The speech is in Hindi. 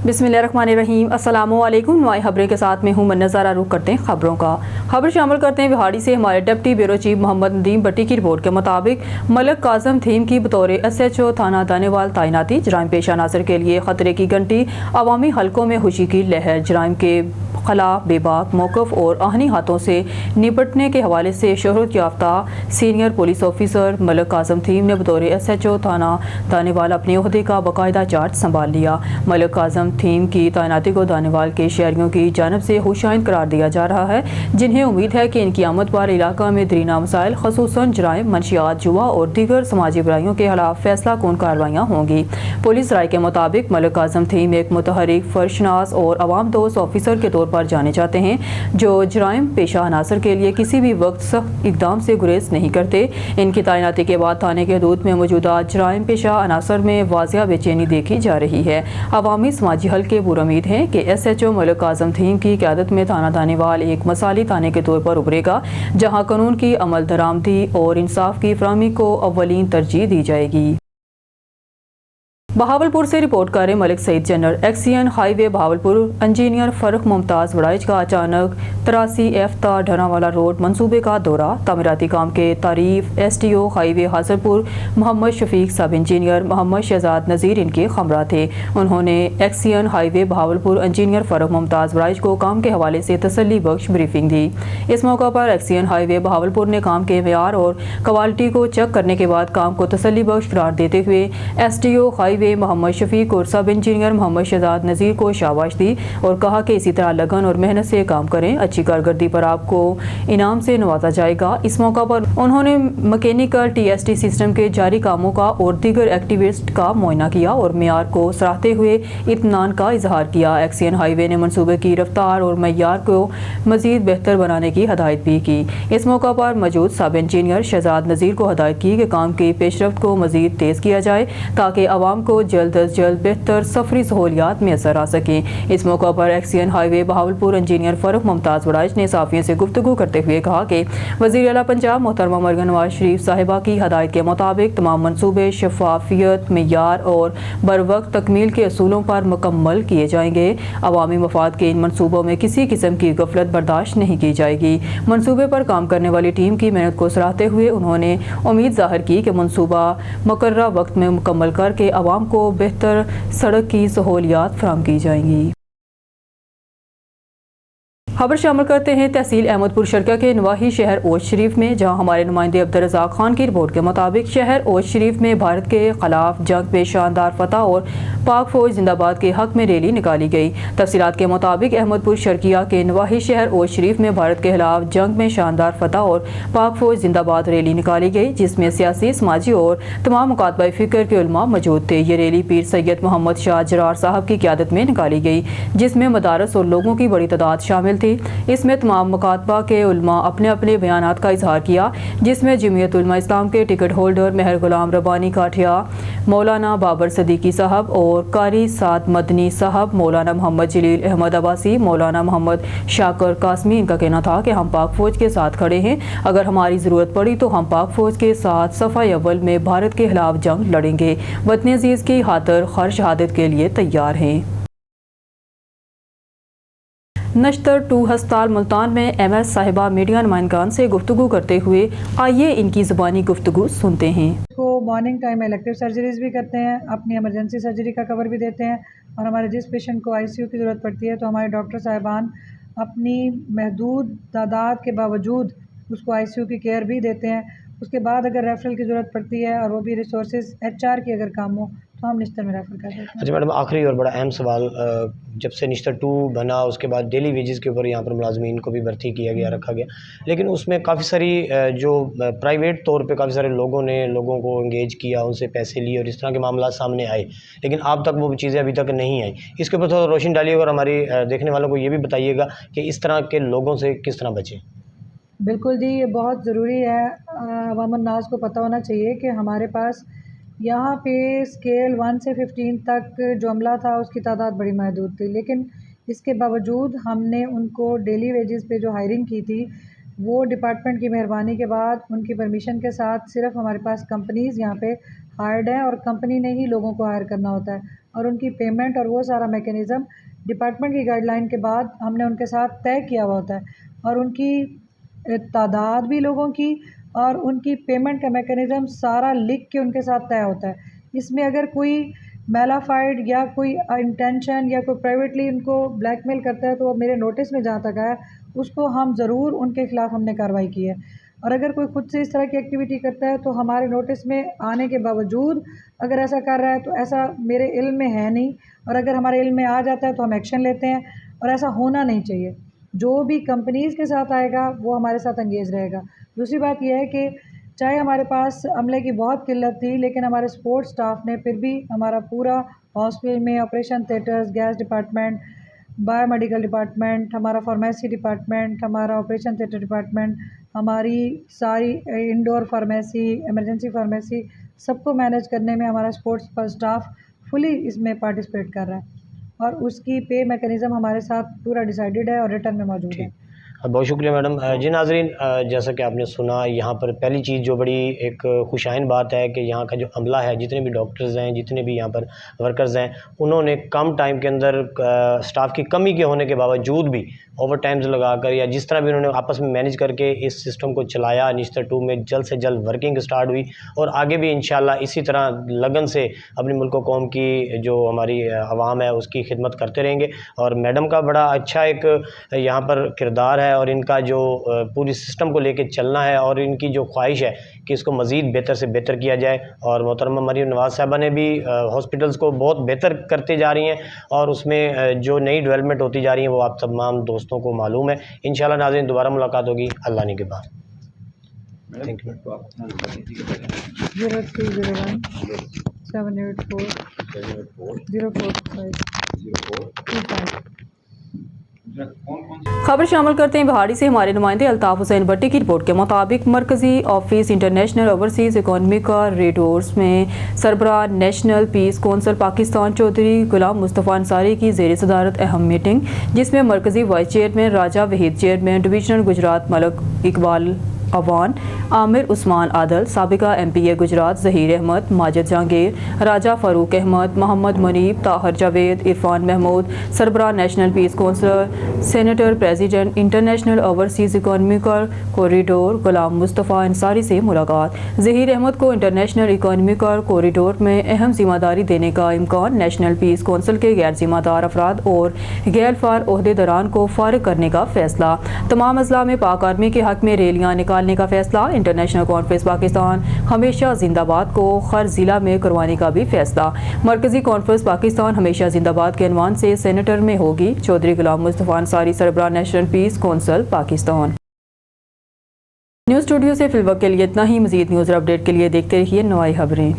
बिस्मिल्लाहिर्रहमानिर्रहीम। अस्सलामुअलैकुम। नई खबरें के साथ में हूँ नज़ारा। रुख करते हैं खबरों का। खबर शामिल करते हैं विहाड़ी से हमारे deputy bureau chief Mohammad Nadeem Bhatti की रिपोर्ट के मुताबिक मलिक काज़म थीम की बतौर SHO थाना दानेवाल तैनाती। जराइम पेशा नासर के लिए खतरे की घंटी, अवामी हलकों में खुशी की लहर। जराइम के खिलाफ बेबाक मौक़िफ़ और आहनी हाथों से निपटने के हवाले से शोहरत याफ्ता senior police officer Malik Kazim Thaheem ने बतौर SHO थाना दानेवाल अपने ओहदे का बाकायदा चार्ज संभाल लिया। मलिक काज़म थीम की तैनाती को दानेवाल के शहरियों की जानब से खुशाइंद करार दिया जा रहा है, जिन्हें उम्मीद है कि इनकी आमद पर इलाका में दरीना मसाइल खसूसन जराइम, मंशियात, जुआ और दीगर समाजी बुराइयों के खिलाफ फैसला कौन कार्रवाइयाँ होंगी। पुलिस राय के मुताबिक मलिक काज़म थीम एक मुतहरिक, फर्शनास और अवाम दोस्त ऑफिसर के तौर पर जाने जाते हैं, जो जराइम पेशा अनासर के लिए किसी भी वक्त सख्त इकदाम से गुरेज नहीं करते। इनकी तैनाती के बाद थाने के हदूद में मौजूदा जराइम पेशा अनासर में वाज़िया बेचैनी देखी जा रही है। अवामी समाजी हल के पुरुमीद हैं कि SHO मलिक काज़म थीम की क़यादत में थाना दानेवाल एक मसाली थाने के तौर पर उभरेगा, जहाँ कानून की अमल दरामदी और इंसाफ की फराहमी को अव्वलीन तरजीह दी जाएगी। बहावलपुर से रिपोर्ट कर रहे Malik Saeed general. एक्सियन highway Bahawalpur engineer Farrukh Mumtaz Waraich का अचानक 83F ढनावाला रोड मंसूबे का दौरा। तामीराती काम के तारीफ SDO हाईवे हासरपुर मोहम्मद शफीक, सब इंजीनियर मोहम्मद शहजाद नज़ीर इनके हमरा थे। उन्होंने एक्सियन हाईवे बहावलपुर इंजीनियर फ़र्रुख मुमताज़ वड़ाइच को काम के हवाले से तसल्ली बख्श ब्रीफिंग दी। इस मौका पर एक्सियन हाईवे बहावलपुर ने काम के मेयार और क्वालिटी को चेक करने के बाद काम को तसल्ली बख्श करार देते हुए SDO हाईवे मोहम्मद शफीक और सब इंजीनियर मोहम्मद शहजाद नज़ीर को शाबाश दी और कहा कि इसी तरह लगन और मेहनत से काम करें। अच्छी कारकर्दगी पर आपको इनाम से नवाजा जाएगा। इस मौका पर उन्होंने मैकेनिकल TST सिस्टम के जारी कामों का और दीगर एक्टिविस्ट का मुआयना किया और मेयार को सराहते हुए इत्मीनान का इजहार किया। एक्सियन हाईवे ने मनसूबे की रफ्तार और मैयार को मजीद बेहतर बनाने की हदायत भी की। इस मौका पर मौजूद सब इंजीनियर शहजाद नज़ीर को हदायत की कि काम की पेशरफ्त को मजीद तेज़ किया जाए ताकि आवाम को जल्द अज जल्द बेहतर सफरी सहूलियात मैसर आ सकें। इस मौका पर एक्सियन हाईवे बहावलपुर इंजीनियर फ़र्रुख मुमताज़ वड़ाइच ने साफ़ियों से गुफ्तगू करते हुए कहा कि वज़ीर आला पंजाब मोहतरमा मरियम नवाज शरीफ साहिबा की हदायत के मुताबिक तमाम मनसूबे शफाफियत, मेयार और बर वक्त तकमील के असूलों पर मुकम्मल किए जाएंगे। अवामी मफाद के इन मनसूबों में किसी किस्म की गफलत बर्दाश्त नहीं की जाएगी। मनसूबे पर काम करने वाली टीम की मेहनत को सराहते हुए उन्होंने उम्मीद ज़ाहिर की कि मनसूबा मुकर्ररा वक्त में मुकम्मल करके अवाम को बेहतर सड़क की सहूलियात फराहम की जाएंगी। खबर शामिल करते हैं तहसील अहमदपुर शर्का के नवाही शहर ओज शरीफ में, जहां हमारे नुमाइंदे अब्दुर्रज़ाक खान की रिपोर्ट के मुताबिक शहर ओज शरीफ में भारत के खिलाफ जंग में शानदार फतह और पाक फौज जिंदाबाद के हक में रैली निकाली गई। तफसीलात के मुताबिक अहमदपुर शर्किया के नवाही शहर ओज शरीफ में भारत के खिलाफ जंग में शानदार फतह और पाक फौज जिंदाबाद रैली निकाली गई, जिसमें सियासी, समाजी और तमाम मुकातबा फ़िक्र के उलमा मौजूद थे। ये रैली पीर सैयद मोहम्मद शाह जरार साहब की क़यादत में निकाली गई, जिसमें मदारस और लोगों की बड़ी तादाद शामिल थी। इसमें तमाम मुकातबा के उलमा अपने अपने बयानात का इजहार किया, जिसमें जमीयत उलमा इस्लाम के टिकट होल्डर मेहर गुलाम रब्बानी काठिया, मौलाना बाबर सदीकी साहब और कारी साद मदनी साहब, मौलाना मोहम्मद जलील अहमद अब्बासी, मौलाना मोहम्मद शाकर कासमी। इनका कहना था कि हम पाक फौज के साथ खड़े हैं, अगर हमारी ज़रूरत पड़ी तो हम पाक फौज के साथ सफ़ा अव्वल में भारत के खिलाफ जंग लड़ेंगे, वतन अजीज़ की खातिर हर शहादत के लिए तैयार हैं। नश्तर 2 हस्पताल मुल्तान में MS साहिबा मीडिया नुमाइंदगान से गुफ्तगू करते हुए आइए इनकी ज़ुबानी गुफ्तगू सुनते हैं। तो मॉर्निंग टाइम इलेक्टिव सर्जरीज भी करते हैं, अपनी इमरजेंसी सर्जरी का कवर भी देते हैं, और हमारे जिस पेशेंट को ICU की ज़रूरत पड़ती है तो हमारे डॉक्टर साहिबान अपनी महदूद तादाद के बावजूद उसको ICU की केयर भी देते हैं। उसके बाद अगर रेफरल की ज़रूरत पड़ती है और वो भी रिसोर्सेज HR की अगर काम हो तो हम निश्तर में रेफर कर देते हैं। अच्छा मैडम, आखिरी और बड़ा अहम सवाल, जब से निश्तर 2 बना उसके बाद डेली वेजेस के ऊपर यहाँ पर मुलाजमीन को भी भर्ती किया गया, रखा गया, लेकिन उसमें काफ़ी सारी जो प्राइवेट तौर पे काफ़ी सारे लोगों को इंगेज किया, उनसे पैसे लिए और इस तरह के मामला सामने आए, लेकिन आप तक वो चीज़ें अभी तक नहीं आई। इसके ऊपर थोड़ा रोशनी डालिएगा और हमारी देखने वालों को ये भी बताइएगा कि इस तरह के लोगों से किस तरह बचें। बिल्कुल जी, ये बहुत ज़रूरी है। अवामुन नास को पता होना चाहिए कि हमारे पास यहाँ पे स्केल 1 से 15 तक जो अमला था उसकी तादाद बड़ी महदूद थी, लेकिन इसके बावजूद हमने उनको डेली वेजेस पे जो हायरिंग की थी वो डिपार्टमेंट की मेहरबानी के बाद उनकी परमिशन के साथ सिर्फ हमारे पास कंपनीज़ यहाँ पे हायर्ड हैं और कंपनी ने ही लोगों को हायर करना होता है। और उनकी पेमेंट और वो सारा मैकेनिज़्म डिपार्टमेंट की गाइडलाइन के बाद हमने उनके साथ तय किया हुआ होता है, और उनकी तादाद भी लोगों की और उनकी पेमेंट का मैकेनिज़्म सारा लिख के उनके साथ तय होता है। इसमें अगर कोई मेलाफाइड या कोई इंटेंशन या कोई प्राइवेटली उनको ब्लैकमेल करता है तो वो मेरे नोटिस में जहाँ तक आया उसको हम ज़रूर उनके ख़िलाफ़ हमने कार्रवाई की है। और अगर कोई खुद से इस तरह की एक्टिविटी करता है तो हमारे नोटिस में आने के बावजूद अगर ऐसा कर रहा है तो ऐसा मेरे इल्म में है नहीं, और अगर हमारे इल्म में आ जाता है तो हम एक्शन लेते हैं, और ऐसा होना नहीं चाहिए। जो भी कंपनीज़ के साथ आएगा वो हमारे साथ एंगेज रहेगा। दूसरी बात यह है कि चाहे हमारे पास अमले की बहुत किल्लत थी, लेकिन हमारे सपोर्ट स्टाफ ने फिर भी हमारा पूरा हॉस्पिटल में operation theatres, gas department, biomedical department, हमारा फार्मेसी डिपार्टमेंट, हमारा ऑपरेशन थिएटर डिपार्टमेंट, हमारी सारी इंडोर फार्मेसी, इमरजेंसी फार्मेसी, सबको मैनेज करने में हमारा सपोर्ट स्टाफ फुली इसमें पार्टिसिपेट कर रहा है, और उसकी पे मैकेनिज़्म हमारे साथ पूरा डिसाइडेड है और रिटर्न में मौजूद है। बहुत शुक्रिया मैडम। जी नाज़रीन, जैसा कि आपने सुना, यहाँ पर पहली चीज़ जो बड़ी एक खुशाइन बात है कि यहाँ का जो अमला है, जितने भी डॉक्टर्स हैं, जितने भी यहाँ पर वर्कर्स हैं, उन्होंने कम टाइम के अंदर स्टाफ की कमी के होने के बावजूद भी ओवर टाइम्स लगाकर या जिस तरह भी उन्होंने आपस में मैनेज करके इस सिस्टम को चलाया। निश्तर 2 में जल्द से जल्द वर्किंग स्टार्ट हुई और आगे भी इंशाल्लाह इसी तरह लगन से अपनी मुल्क कौम की जो हमारी आवाम है उसकी खिदमत करते रहेंगे। और मैडम का बड़ा अच्छा एक यहाँ पर किरदार है और इनका जो पूरी सिस्टम को लेके चलना है और इनकी जो ख्वाहिश है कि इसको मज़ीद बेहतर से बेहतर किया जाए। और मोहतरमा मरीम नवाज़ साहबा ने भी हॉस्पिटल्स को बहुत बेहतर करते जा रही हैं और उसमें जो नई डेवलपमेंट होती जा रही है वो आप तमाम दोस्तों को मालूम है। इंशाल्लाह नाज़रीन दोबारा मुलाकात होगी अल्लाह ने के बाद। Thank you. 0301 784 0425। खबर शामिल करते हैं बिहारी से हमारे नुमाइंदे अल्ताफ़ हुसैन भट्टी की रिपोर्ट के मुताबिक मरकज़ी office international overseas economy corridors में सरबराह national peace council Pakistan Chaudhry Ghulam Mustafa Ansari की ज़ेर सदारत अहम मीटिंग, जिसमें मरकज़ी vice chairman Raja Waheed, chairman divisional Gujrat Malik Iqbal Awan, Amir Usman Adil, साबिका MPA गुजरात ज़हीर अहमद, माजिद जहांगीर, राजा फ़ारूक अहमद, मोहम्मद मुनीब, ताहर जावेद, इरफान महमूद, सरबराह national peace council, senator president international overseas economical corridor Ghulam Mustafa Ansari से मुलाकात। ज़हीर अहमद को इंटरनेशनल इकॉनमिकल कॉरिडोर में अहम जिम्मेदारी देने का इम्कान, नेशनल पीस कौंसिल के गैर जिम्मेदार अफराद और गैर फार ओहदेदारान को फारिग करने का फैसला, तमाम अजला में पाक आर्मी के हक में रैलियाँ निकालने का फैसला, इंटरनेशनल कॉन्फ्रेंस पाकिस्तान हमेशा जिंदाबाद को हर जिला में करवाने का भी फैसला। मरकजी कॉन्फ्रेंस पाकिस्तान हमेशा जिंदाबाद के अनवान से सेनेटर में होगी। चौधरी गुलाम मुस्तफ़ा अंसारी, सरबराह national peace council Pakistan. News studio से फिलवक्त के लिए इतना ही। मज़ीद न्यूज़ और अपडेट के लिए देखते रहिए नवाई खबरें।